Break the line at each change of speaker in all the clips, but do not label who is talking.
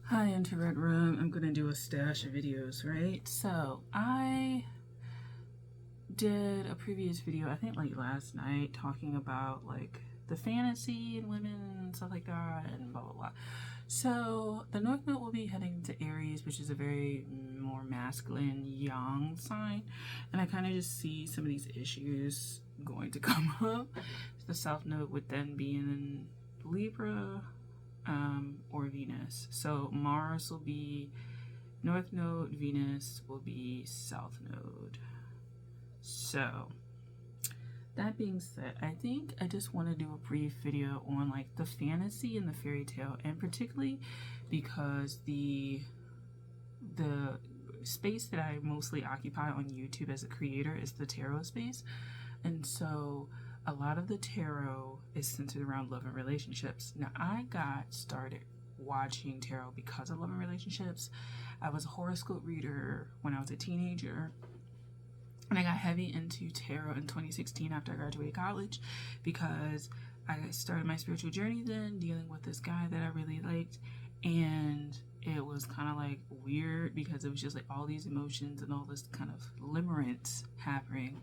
Hi, into Red Room. I'm gonna do a stash of videos, right? So I did a previous video, I think like last night, talking about like the fantasy and women and stuff like that and blah blah blah. So the North Node will be heading to Aries, which is a very more masculine yang sign, and I kind of just see some of these issues going to come up. The South Node would then be in Libra, or Venus. So Mars will be North Node, Venus will be South Node. So that being said, I think I just want to do a brief video on like the fantasy and the fairy tale, and particularly because the space that I mostly occupy on YouTube as a creator is the tarot space. And so a lot of the tarot is centered around love and relationships. Now, I got started watching tarot because of love and relationships. I was a horoscope reader when I was a teenager, and I got heavy into tarot in 2016 after I graduated college because I started my spiritual journey then, dealing with this guy that I really liked, and it was kind of like weird because it was just like all these emotions and all this kind of limerence happening.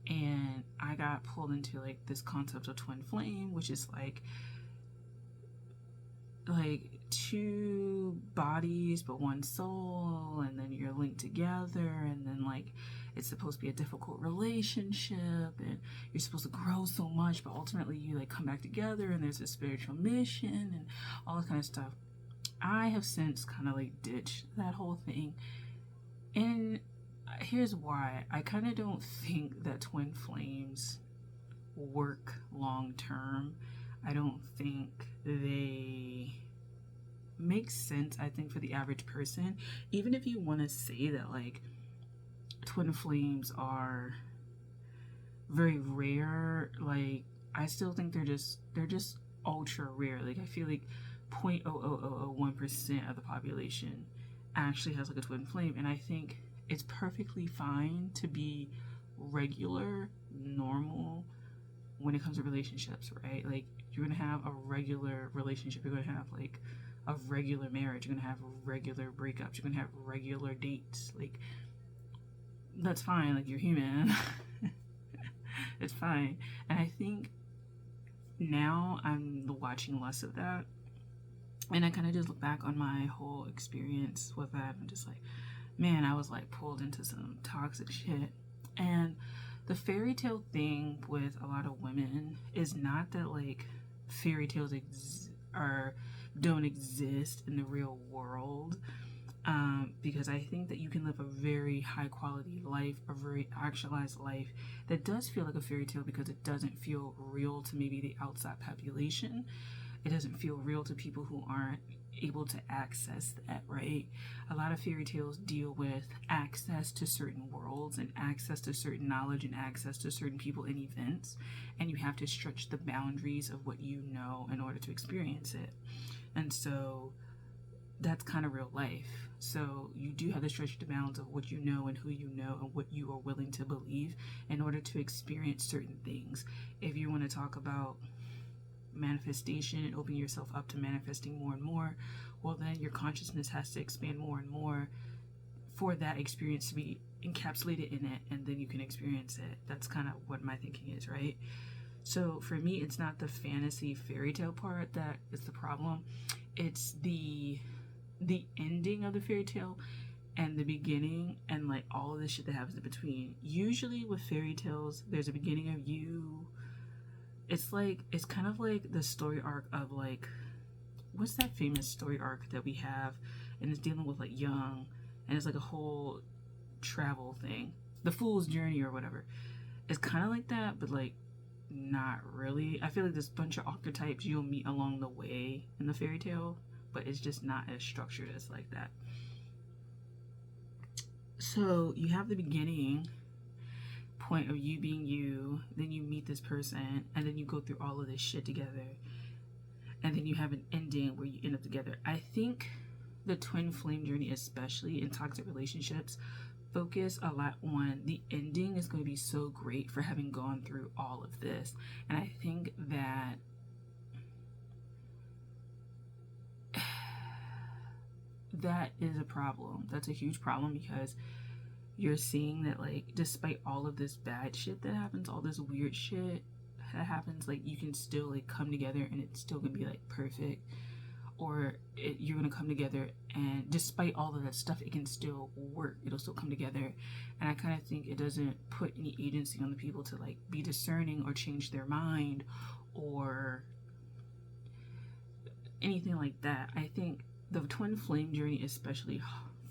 And I got pulled into like this concept of twin flame, which is like two bodies but one soul, and then you're linked together, and then like it's supposed to be a difficult relationship and you're supposed to grow so much, but ultimately you like come back together and there's a spiritual mission and all that kind of stuff. I have since kind of like ditched that whole thing, and here's why. I kind of don't think that twin flames work long term. I don't think they make sense, I think, for the average person. Even if you want to say that like twin flames are very rare, like I still think they're just ultra rare. Like I feel like 0.00001% of the population actually has like a twin flame, and I think it's perfectly fine to be regular, normal when it comes to relationships, right? Like you're gonna have a regular relationship, you're gonna have like a regular marriage, you're gonna have regular breakups, you're gonna have regular dates. Like that's fine, like you're human. It's fine. And I think now I'm watching less of that, and I kind of just look back on my whole experience with that and just like, man, I was like pulled into some toxic shit. And the fairy tale thing with a lot of women is not that like fairy tales don't exist in the real world, because I think that you can live a very high quality life, a very actualized life that does feel like a fairy tale because it doesn't feel real to maybe the outside population. It doesn't feel real to people who aren't able to access that, right? A lot of fairy tales deal with access to certain worlds and access to certain knowledge and access to certain people and events, and you have to stretch the boundaries of what you know in order to experience it. And so that's kind of real life. So you do have to stretch the bounds of what you know and who you know and what you are willing to believe in order to experience certain things. If you want to talk about manifestation and open yourself up to manifesting more and more, well then your consciousness has to expand more and more for that experience to be encapsulated in it, and then you can experience it. That's kind of what my thinking is, right? So for me, it's not the fantasy fairy tale part that is the problem. It's the ending of the fairy tale and the beginning and like all of the shit that happens in between. Usually with fairy tales, there's a beginning of you. It's kind of like the story arc of like, what's that famous story arc that we have, and it's dealing with like young, and it's like a whole travel thing, the Fool's Journey or whatever. It's kind of like that, but like not really. I feel like there's a bunch of archetypes you'll meet along the way in the fairy tale, but it's just not as structured as like that. So you have the beginning point of you being you, then you meet this person, and then you go through all of this shit together, and then you have an ending where you end up together. I think the twin flame journey, especially in toxic relationships, focus a lot on the ending is going to be so great for having gone through all of this. And I think that that is a problem. That's a huge problem, because you're seeing that, like, despite all of this bad shit that happens, all this weird shit that happens, like, you can still, like, come together and it's still gonna be, like, perfect. Or you're gonna come together, and despite all of that stuff, it can still work. It'll still come together. And I kind of think it doesn't put any agency on the people to, like, be discerning or change their mind or anything like that. I think the twin flame journey especially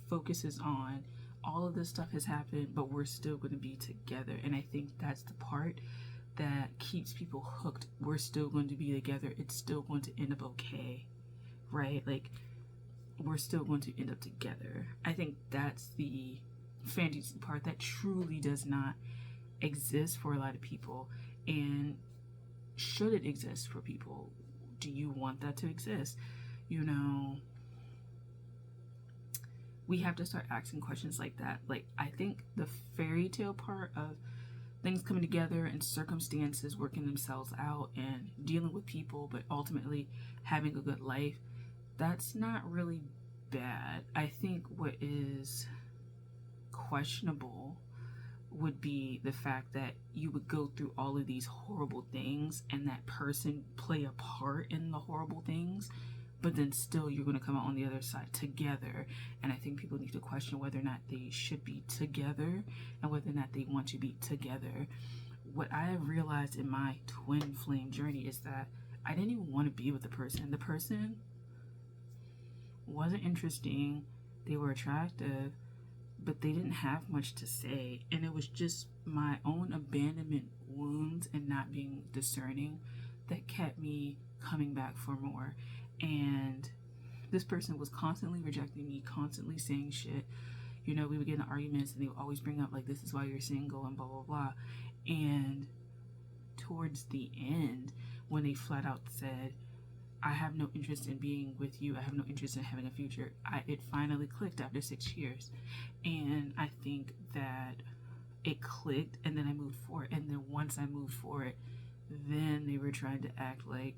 focuses on all of this stuff has happened, but we're still going to be together. And I think that's the part that keeps people hooked. We're still going to be together. It's still going to end up okay, right? Like, we're still going to end up together. I think that's the fantasy part that truly does not exist for a lot of people. And should it exist for people? Do you want that to exist? You know, we have to start asking questions like that. Like, I think the fairy tale part of things coming together and circumstances working themselves out and dealing with people, but ultimately having a good life, that's not really bad. I think what is questionable would be the fact that you would go through all of these horrible things and that person play a part in the horrible things, but then still you're going to come out on the other side together. And I think people need to question whether or not they should be together and whether or not they want to be together. What I have realized in my twin flame journey is that I didn't even want to be with the person. The person wasn't interesting. They were attractive, but they didn't have much to say. And it was just my own abandonment wounds and not being discerning that kept me coming back for more. And this person was constantly rejecting me, constantly saying shit. You know, we would get in arguments and they would always bring up, like, this is why you're single and blah, blah, blah. And towards the end, when they flat out said, I have no interest in being with you, I have no interest in having a future, it finally clicked after 6 years. And I think that it clicked, and then I moved forward. And then once I moved forward, then they were trying to act like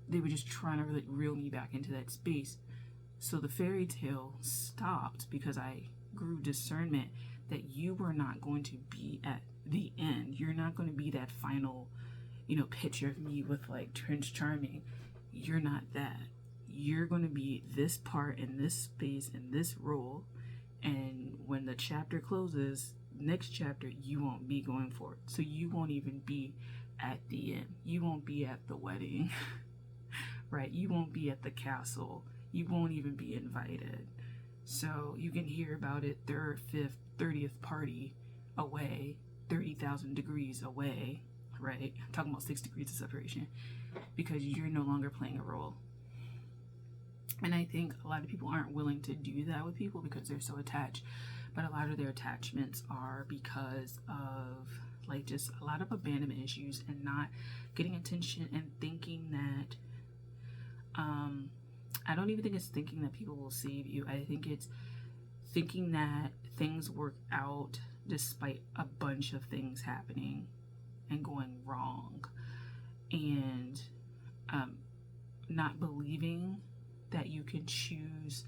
they were just trying to really reel me back into that space. So the fairy tale stopped because I grew discernment that you were not going to be at the end. You're not going to be that final, picture of me with, like, Prince Charming. You're not that. You're going to be this part in this space in this role. And when the chapter closes, next chapter, you won't be going for it. So you won't even be at the end. You won't be at the wedding, right? You won't be at the castle. You won't even be invited. So you can hear about it 3rd, 5th, 30th party away, 30,000 degrees away, right? I'm talking about 6 degrees of separation, because you're no longer playing a role. And I think a lot of people aren't willing to do that with people because they're so attached. But a lot of their attachments are because of, like, just a lot of abandonment issues and not getting attention and thinking that, I don't even think it's thinking that people will save you. I think it's thinking that things work out despite a bunch of things happening and going wrong, and not believing that you can choose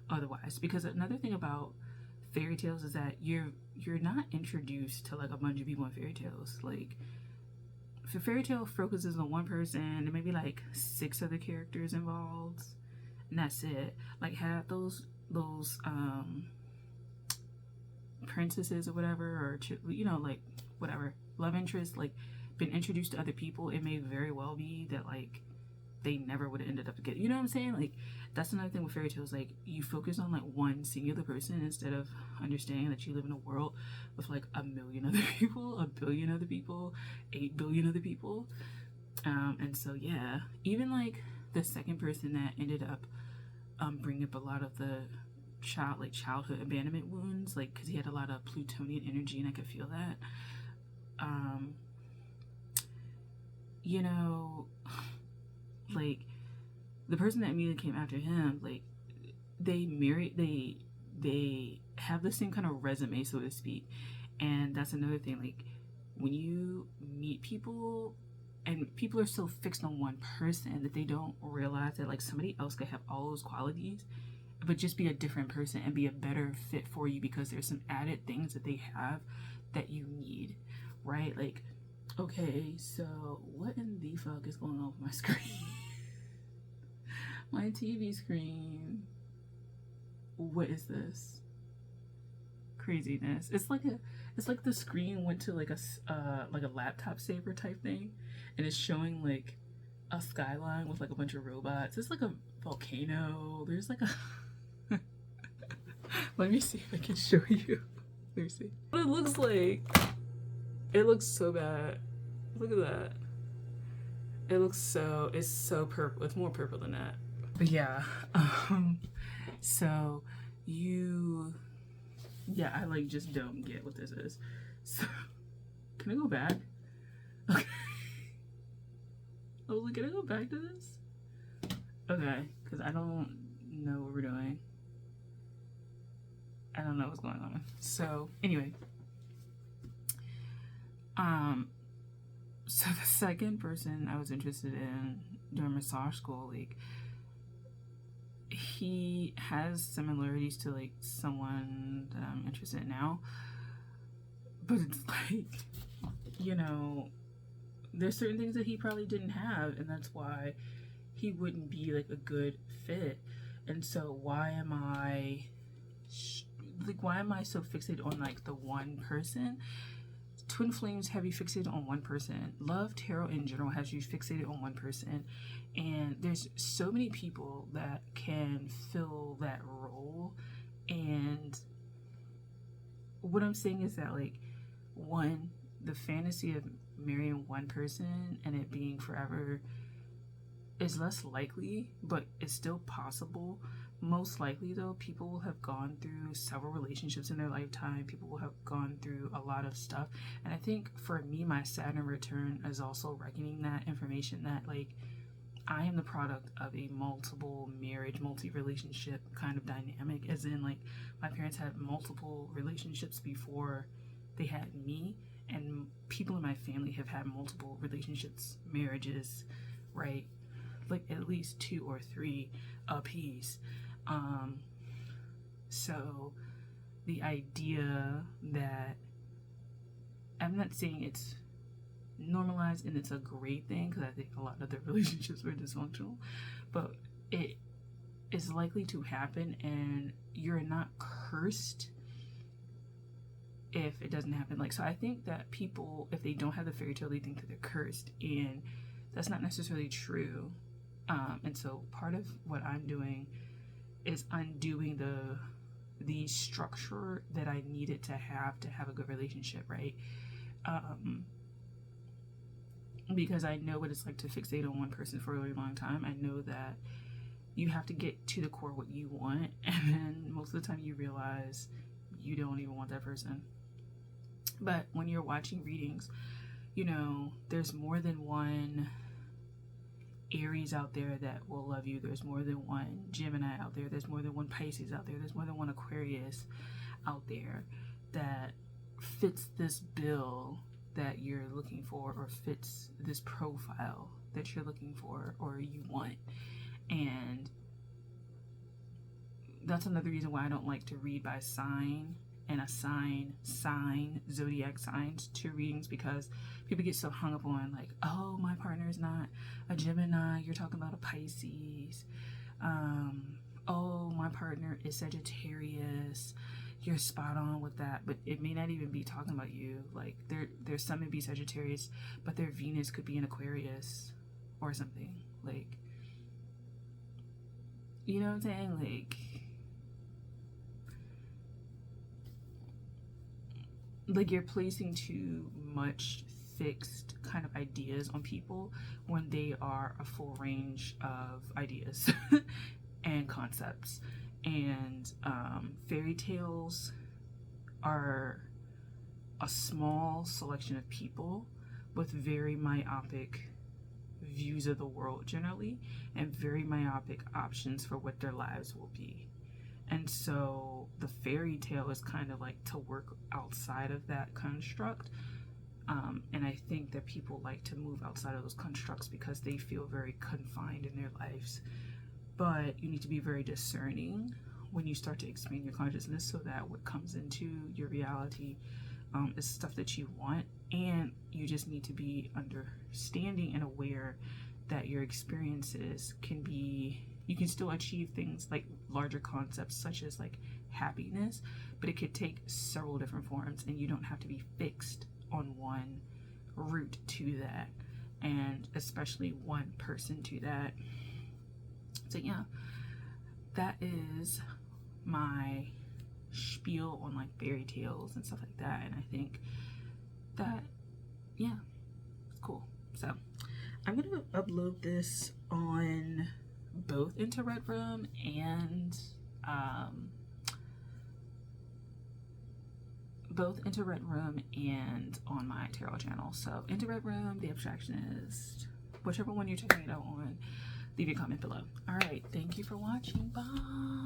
otherwise. Because another thing about fairy tales is that you're not introduced to, like, a bunch of people in fairy tales. Like, if a fairy tale focuses on one person, there may be like 6 other characters involved, and that's it. Like, have those princesses or whatever, or like, whatever, love interest, like, been introduced to other people, it may very well be that, like, they never would have ended up together. You know what I'm saying? Like, that's another thing with fairy tales. Like, you focus on, like, one singular person instead of understanding that you live in a world with, like, 1 million other people, 1 billion other people, 8 billion other people. And so, yeah, even, like, the second person that ended up bringing up a lot of the childhood abandonment wounds, like, because he had a lot of Plutonian energy, and I could feel that. Like, the person that immediately came after him, like, they have the same kind of resume, so to speak. And that's another thing. Like, when you meet people and people are so fixed on one person that they don't realize that, like, somebody else could have all those qualities, but just be a different person and be a better fit for you, because there's some added things that they have that you need, right? Like, okay, so what in the fuck is going on with my screen? My TV screen. What is this? Craziness. It's like the screen went to like a laptop saver type thing, and it's showing like a skyline with like a bunch of robots. It's like a volcano. There's like a let me see if I can show you. Let me see what it looks like. It looks so bad. Look at that. It's so purple. It's more purple than that. But yeah, so I like just don't get what this is. So can I go back? Okay. I was like, can I go back to this? Okay, because I don't know what we're doing. I don't know what's going on. So anyway, so the second person I was interested in during massage school, like, he has similarities to like someone that I'm interested in now, but it's like, you know, there's certain things that he probably didn't have, and that's why he wouldn't be like a good fit. And so why am I so fixated on like the one person? Twin flames have you fixated on one person. Love tarot in general has you fixated on one person, and there's so many people that can fill that role. And what I'm saying is that, like, one, the fantasy of marrying one person and it being forever is less likely, but it's still possible. Most likely, though, people will have gone through several relationships in their lifetime. People will have gone through a lot of stuff. And I think for me, my Saturn return is also reckoning that information, that, like, I am the product of a multiple marriage, multi-relationship kind of dynamic, as in, like, my parents had multiple relationships before they had me, and people in my family have had multiple relationships, marriages, right? Like, at least 2 or 3 apiece. So the idea that, I'm not saying it's normalized and it's a great thing, because I think a lot of the relationships were dysfunctional, but it is likely to happen, and you're not cursed if it doesn't happen. Like, so I think that people, if they don't have the fairy tale, they think that they're cursed, and that's not necessarily true. And so part of what I'm doing is undoing the structure that I needed to have a good relationship, right? Because I know what it's like to fixate on one person for a really long time. I know that you have to get to the core what you want, and then most of the time you realize you don't even want that person. But when you're watching readings, you know, there's more than one Aries out there that will love you. There's more than one Gemini out there. There's more than one Pisces out there. There's more than one Aquarius out there that fits this bill that you're looking for, or fits this profile that you're looking for or you want. And that's another reason why I don't like to read by sign and assign zodiac signs to readings, because people get so hung up on, like, oh, my partner is not a Gemini, you're talking about a Pisces. Oh, my partner is Sagittarius, you're spot on with that. But it may not even be talking about you. Like, their sun may be Sagittarius, but their Venus could be in Aquarius or something. Like, you know what I'm saying? Like you're placing too much fixed kind of ideas on people when they are a full range of ideas and concepts. And fairy tales are a small selection of people with very myopic views of the world generally, and very myopic options for what their lives will be. And so the fairy tale is kind of like to work outside of that construct. And I think that people like to move outside of those constructs because they feel very confined in their lives. But you need to be very discerning when you start to expand your consciousness, so that what comes into your reality is stuff that you want. And you just need to be understanding and aware that your experiences can be, you can still achieve things like larger concepts such as like happiness, but it could take several different forms, and you don't have to be fixed on one route to that, and especially one person to that. So yeah, that is my spiel on like fairy tales and stuff like that. And I think that, yeah, it's cool. So I'm gonna upload this on both Into Red Room and on my tarot channel. So Into Red Room, The Abstractionist, whichever one you're checking it out on, leave your comment below. All right, thank you for watching. Bye.